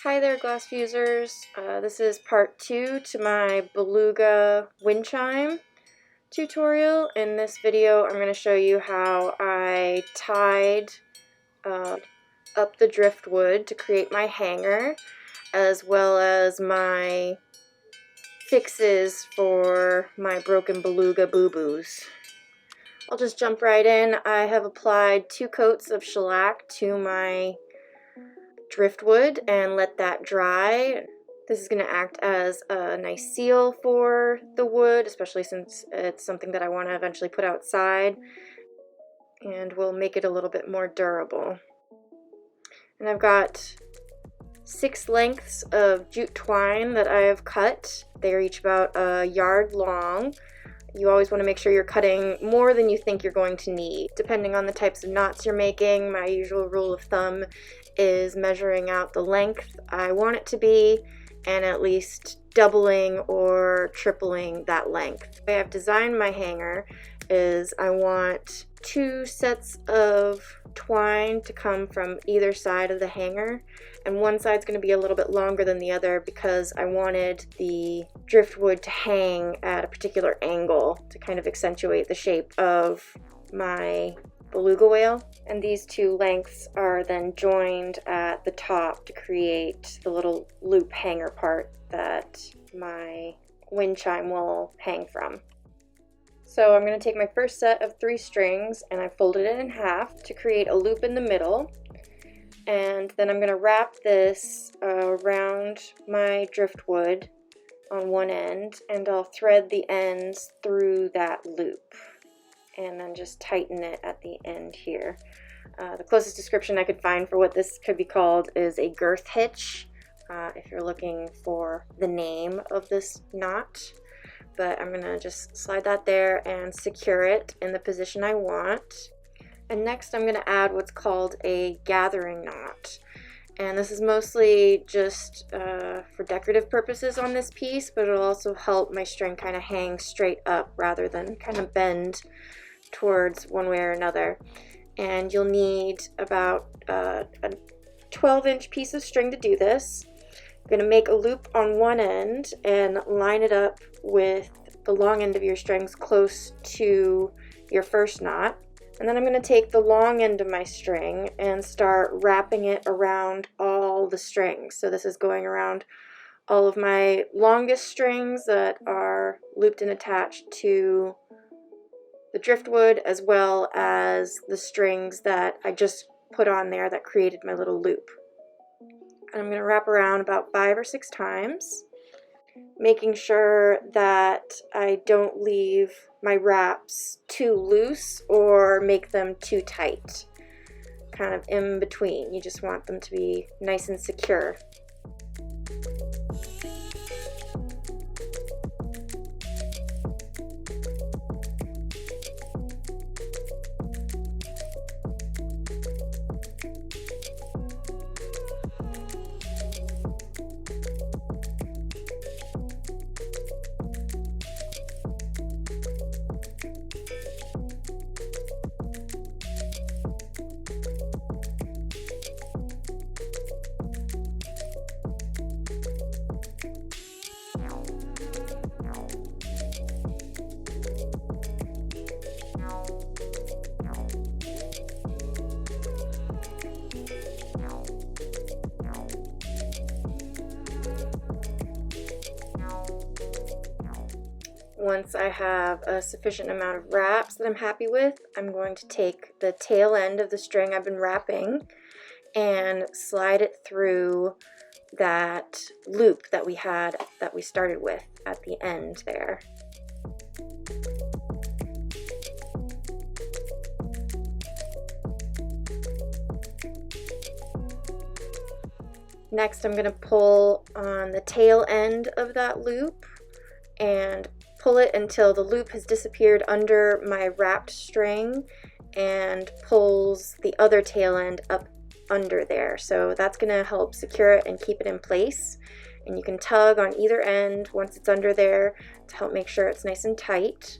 Hi there, glass fusers. This is part 2 to my Beluga wind chime tutorial. In this video, I'm going to show you how I tied up the driftwood to create my hanger, as well as my fixes for my broken Beluga boo-boos. I'll just jump right in. I have applied 2 coats of shellac to my driftwood and let that dry. This is going to act as a nice seal for the wood, especially since it's something that I want to eventually put outside, and will make it a little bit more durable. And I've got 6 lengths of jute twine that I have cut. They're each about a yard long. You always want to make sure you're cutting more than you think you're going to need. Depending on the types of knots you're making, my usual rule of thumb is measuring out the length I want it to be and at least doubling or tripling that length. The way I've designed my hanger is I want 2 sets of twine to come from either side of the hanger, and one side's going to be a little bit longer than the other because I wanted the driftwood to hang at a particular angle to kind of accentuate the shape of my beluga whale. And these 2 lengths are then joined at the top to create the little loop hanger part that my wind chime will hang from. So I'm going to take my first set of 3 strings and I folded it in half to create a loop in the middle, and then I'm going to wrap this around my driftwood on one end, and I'll thread the ends through that loop and then just tighten it at the end here. The closest description I could find for what this could be called is a girth hitch, if you're looking for the name of this knot. But I'm going to just slide that there and secure it in the position I want. And next I'm going to add what's called a gathering knot. And this is mostly just for decorative purposes on this piece, but it'll also help my string kind of hang straight up rather than kind of bend towards one way or another. And you'll need about a 12-inch piece of string to do this. You're going to make a loop on one end and line it up with the long end of your strings close to your first knot. And then I'm going to take the long end of my string and start wrapping it around all the strings. So this is going around all of my longest strings that are looped and attached to the driftwood, as well as the strings that I just put on there that created my little loop. And I'm going to wrap around about 5 or 6 times, making sure that I don't leave my wraps too loose or make them too tight. Kind of in between. You just want them to be nice and secure. Once I have a sufficient amount of wraps that I'm happy with, I'm going to take the tail end of the string I've been wrapping and slide it through that loop that we started with at the end there. Next, I'm going to pull on the tail end of that loop and pull it until the loop has disappeared under my wrapped string and pulls the other tail end up under there. So that's going to help secure it and keep it in place. And you can tug on either end once it's under there to help make sure it's nice and tight.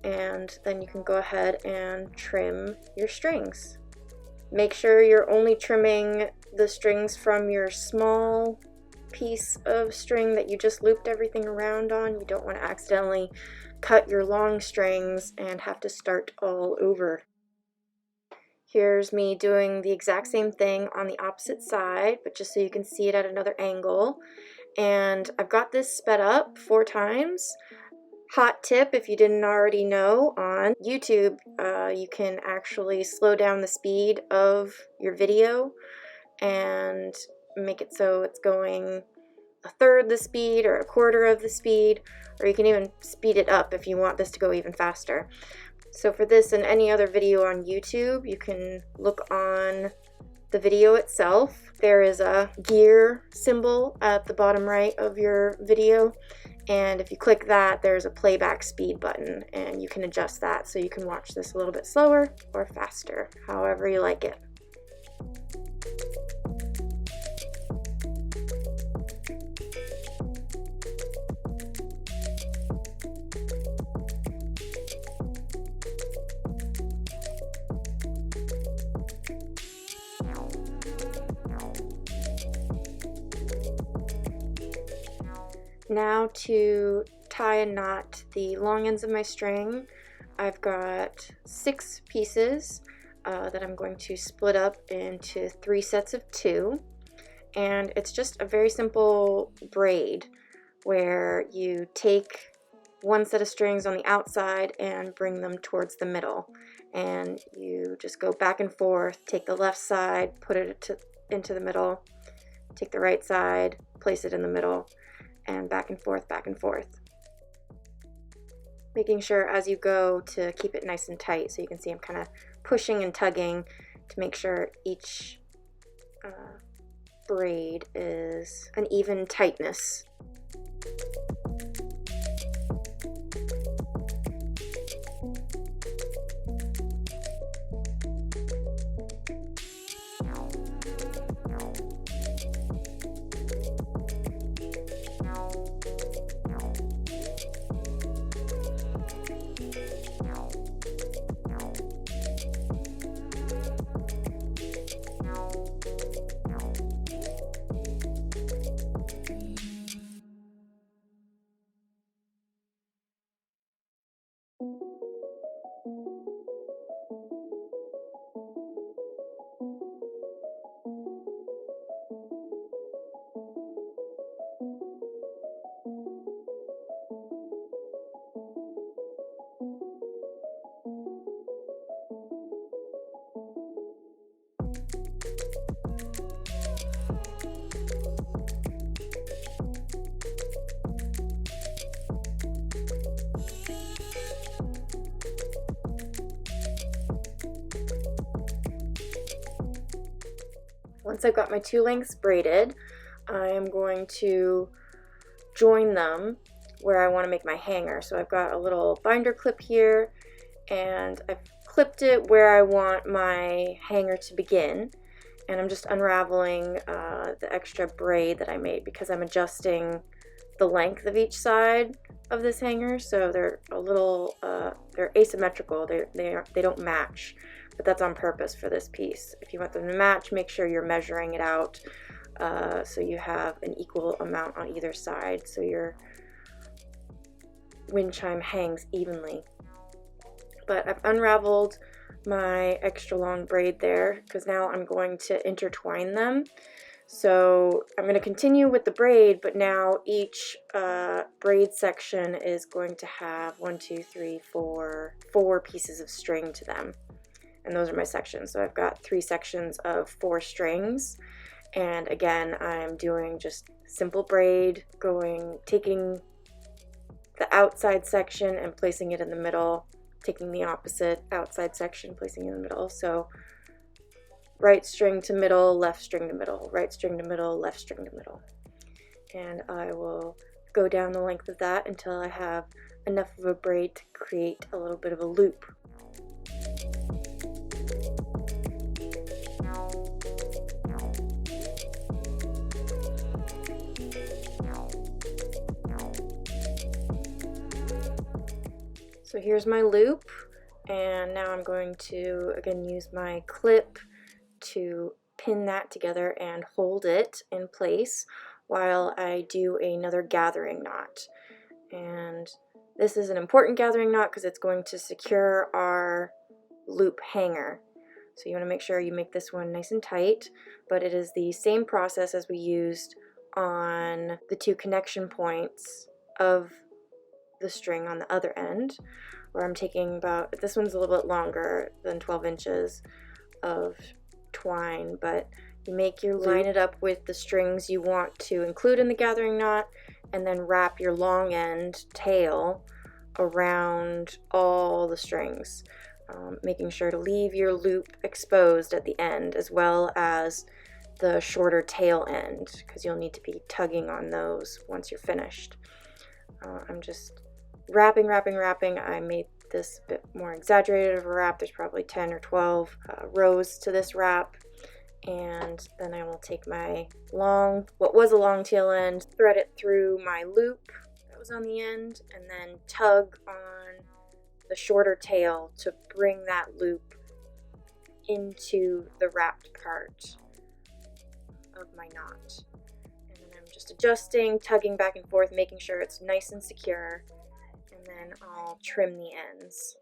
And then you can go ahead and trim your strings. Make sure you're only trimming the strings from your small piece of string that you just looped everything around on. You don't want to accidentally cut your long strings and have to start all over. Here's me doing the exact same thing on the opposite side, but just so you can see it at another angle. And I've got this sped up 4 times. Hot tip, if you didn't already know, on YouTube you can actually slow down the speed of your video and make it so it's going 1/3 the speed or 1/4 of the speed, or you can even speed it up if you want this to go even faster. So for this and any other video on YouTube, you can look on the video itself. There is a gear symbol at the bottom right of your video, and if you click that, there's a playback speed button, and you can adjust that so you can watch this a little bit slower or faster, however you like it. Now to tie and knot the long ends of my string, I've got 6 pieces that I'm going to split up into 3 sets of 2, and it's just a very simple braid where you take one set of strings on the outside and bring them towards the middle, and you just go back and forth, take the left side, put it into the middle, take the right side, place it in the middle, and back and forth, making sure as you go to keep it nice and tight. So you can see I'm kind of pushing and tugging to make sure each braid is an even tightness. Once I've got my 2 lengths braided, I am going to join them where I want to make my hanger. So I've got a little binder clip here, and I've clipped it where I want my hanger to begin, and I'm just unraveling the extra braid that I made because I'm adjusting the length of each side of this hanger, so they're a little they're asymmetrical. They don't match, but that's on purpose for this piece. If you want them to match, make sure you're measuring it out so you have an equal amount on either side, so your wind chime hangs evenly. But I've unraveled my extra long braid there because now I'm going to intertwine them. So I'm going to continue with the braid, but now each braid section is going to have 4 pieces of string to them. And those are my sections. So I've got 3 sections of 4 strings. And again, I'm doing just simple braid, taking the outside section and placing it in the middle, taking the opposite outside section, placing it in the middle. So right string to middle, left string to middle, right string to middle, left string to middle. And I will go down the length of that until I have enough of a braid to create a little bit of a loop. So here's my loop, and now I'm going to again use my clip to pin that together and hold it in place while I do another gathering knot. And this is an important gathering knot because it's going to secure our loop hanger. So you want to make sure you make this one nice and tight, but it is the same process as we used on the two connection points of the string on the other end, where I'm taking about, this one's a little bit longer than 12 inches of twine, but you make your loop, line it up with the strings you want to include in the gathering knot, and then wrap your long end tail around all the strings, making sure to leave your loop exposed at the end as well as the shorter tail end, because you'll need to be tugging on those once you're finished. I'm just wrapping. I made this a bit more exaggerated of a wrap. There's probably 10 or 12 rows to this wrap. And then I will take my what was a long tail end, thread it through my loop that was on the end, and then tug on the shorter tail to bring that loop into the wrapped part of my knot. And then I'm just adjusting, tugging back and forth, making sure it's nice and secure, and then I'll trim the ends.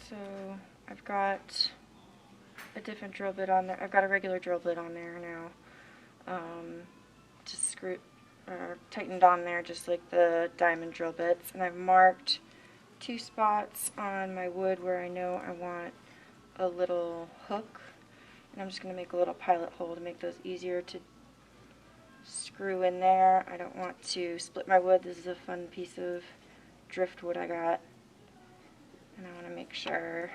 So I've got a different drill bit on there. I've got a regular drill bit on there now. Just tightened on there just like the diamond drill bits. And I've marked 2 spots on my wood where I know I want a little hook. And I'm just going to make a little pilot hole to make those easier to screw in there. I don't want to split my wood. This is a fun piece of driftwood I got. And I want to make sure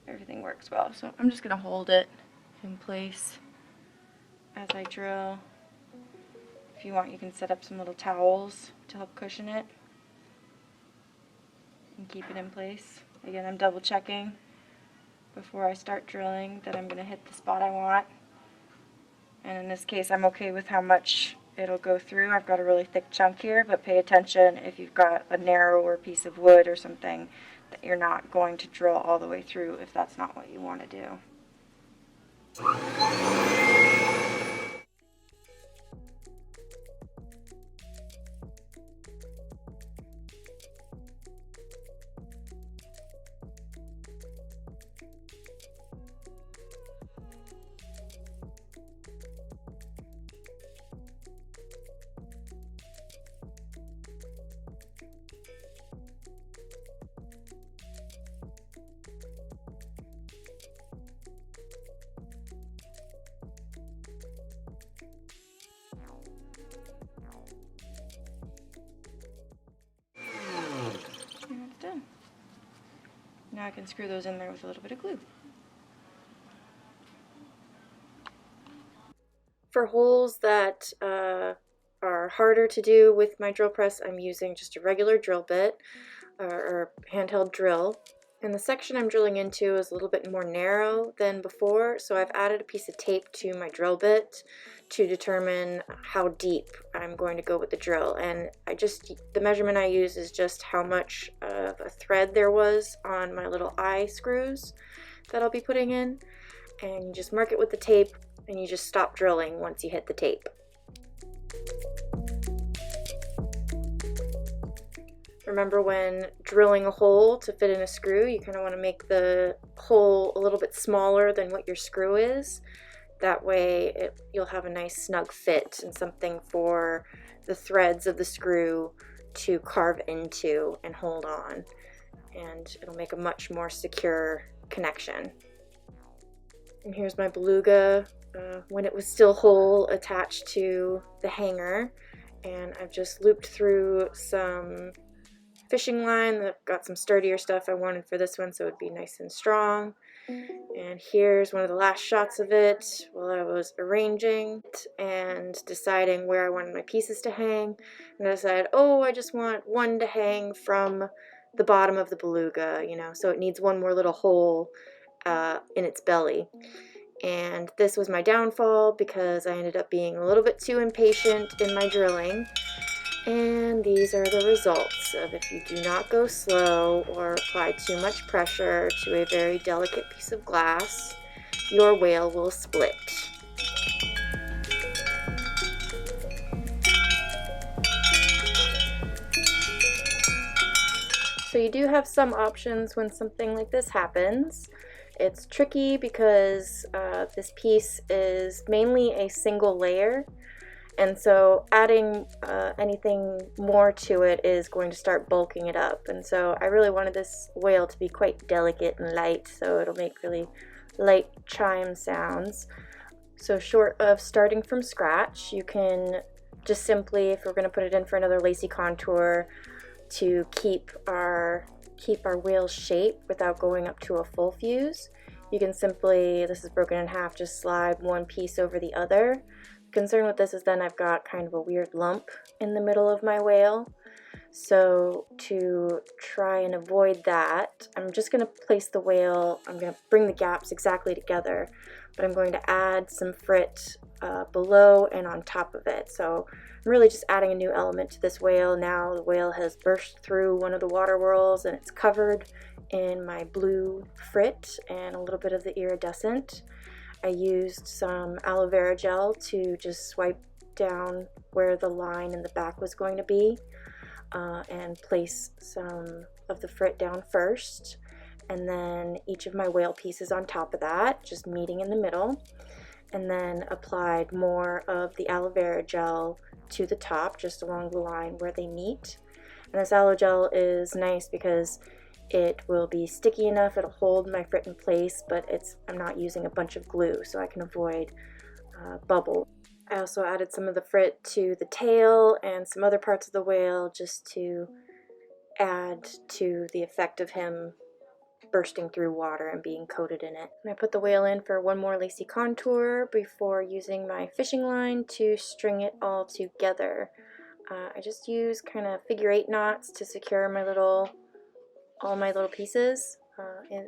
everything works well. So I'm just going to hold it in place as I drill. If you want, you can set up some little towels to help cushion it and keep it in place. Again, I'm double checking before I start drilling that I'm going to hit the spot I want. And in this case, I'm okay with how much it'll go through. I've got a really thick chunk here, but pay attention if you've got a narrower piece of wood or something that you're not going to drill all the way through if that's not what you want to do. And it's done. Now I can screw those in there with a little bit of glue. For holes that are harder to do with my drill press, I'm using just a regular drill bit or handheld drill. And the section I'm drilling into is a little bit more narrow than before, so I've added a piece of tape to my drill bit to determine how deep I'm going to go with the drill. And the measurement I use is just how much of a thread there was on my little eye screws that I'll be putting in. And you just mark it with the tape, and you just stop drilling once you hit the tape. Remember, when drilling a hole to fit in a screw, you kind of want to make the hole a little bit smaller than what your screw is. That way you'll have a nice snug fit and something for the threads of the screw to carve into and hold on. And it'll make a much more secure connection. And here's my Beluga when it was still whole, attached to the hanger. And I've just looped through some fishing line that got some sturdier stuff I wanted for this one, so it'd be nice and strong. And here's one of the last shots of it while I was arranging and deciding where I wanted my pieces to hang. And I decided, oh, I just want one to hang from the bottom of the beluga, you know, so it needs one more little hole in its belly. And this was my downfall because I ended up being a little bit too impatient in my drilling. And these are the results of if you do not go slow or apply too much pressure to a very delicate piece of glass, your whale will split. So you do have some options when something like this happens. It's tricky because this piece is mainly a single layer, and so adding anything more to it is going to start bulking it up. And so I really wanted this whale to be quite delicate and light, so it'll make really light chime sounds. So short of starting from scratch, you can just simply, if we're going to put it in for another lacy contour, to keep our whale's shape without going up to a full fuse, you can simply, this is broken in half, just slide one piece over the other. The concern with this is then I've got kind of a weird lump in the middle of my whale. So to try and avoid that, I'm just going to place the whale, I'm going to bring the gaps exactly together, but I'm going to add some frit below and on top of it. So I'm really just adding a new element to this whale. Now the whale has burst through one of the water whorls and it's covered in my blue frit and a little bit of the iridescent. I used some aloe vera gel to just swipe down where the line in the back was going to be and place some of the frit down first, and then each of my whale pieces on top of that, just meeting in the middle, and then applied more of the aloe vera gel to the top, just along the line where they meet. And this aloe gel is nice because it will be sticky enough, it'll hold my frit in place, but I'm not using a bunch of glue, so I can avoid bubble. I also added some of the frit to the tail and some other parts of the whale just to add to the effect of him bursting through water and being coated in it. And I put the whale in for one more lacy contour before using my fishing line to string it all together. I just use kind of figure-8 knots to secure all my little pieces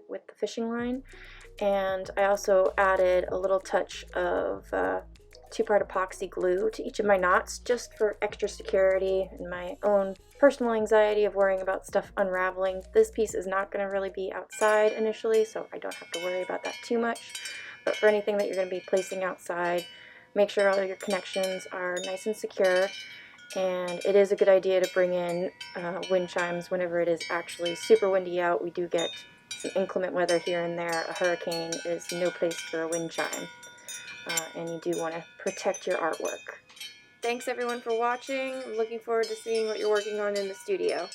with the fishing line. And I also added a little touch of 2-part epoxy glue to each of my knots just for extra security and my own personal anxiety of worrying about stuff unraveling. This piece is not going to really be outside initially, so I don't have to worry about that too much. But for anything that you're going to be placing outside, make sure all your connections are nice and secure. And it is a good idea to bring in wind chimes whenever it is actually super windy out. We do get some inclement weather here and there. A hurricane is no place for a wind chime. And you do want to protect your artwork. Thanks everyone for watching. I'm looking forward to seeing what you're working on in the studio.